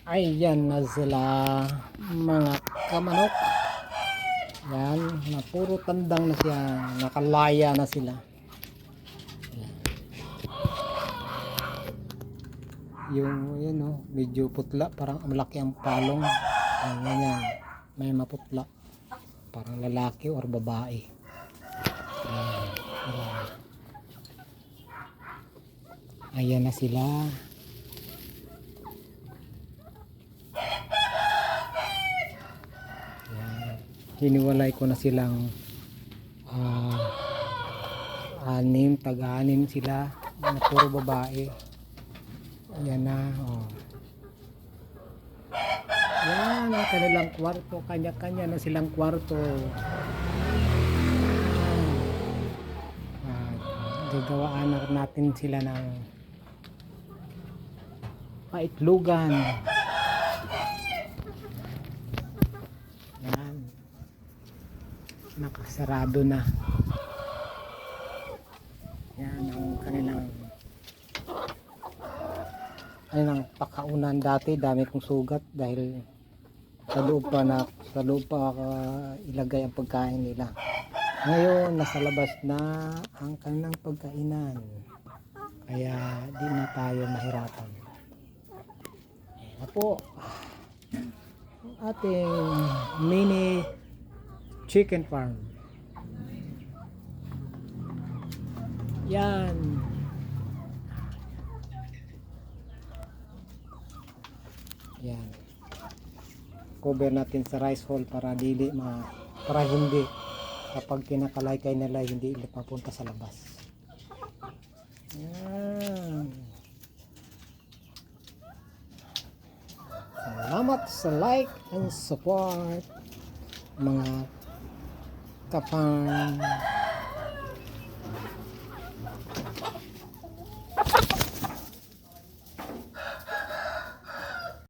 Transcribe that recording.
Ayan na sila mga kamanok. Yan, na puro tandang na siya, nakalaya na sila. Yan. Yung medyo putla, parang malaki ang palong. Yan, may maputla, parang lalaki or babae. Yan. Yan. Ayan na sila. Hiniwalay ko na silang tag-anim sila na puro babae. Ayan na, oh. Yan ang kanilang kwarto, kanya-kanya na silang kwarto. Gagawaan natin sila ng paitlugan. Yan, nakasarado na. Yan ang kanilang pakaunan. Dati dami kong sugat dahil sa loob pa ilagay ang pagkain nila. Ngayon nasa labas na ang kanilang pagkainan, kaya di na tayo mahirapan. Ayan po ang ating mini chicken farm. Yan. Yan. Cover natin sa rice hole para hindi kapag kinakalaykay nila hindi papunta sa labas. Yan. Salamat sa like and support mga kapang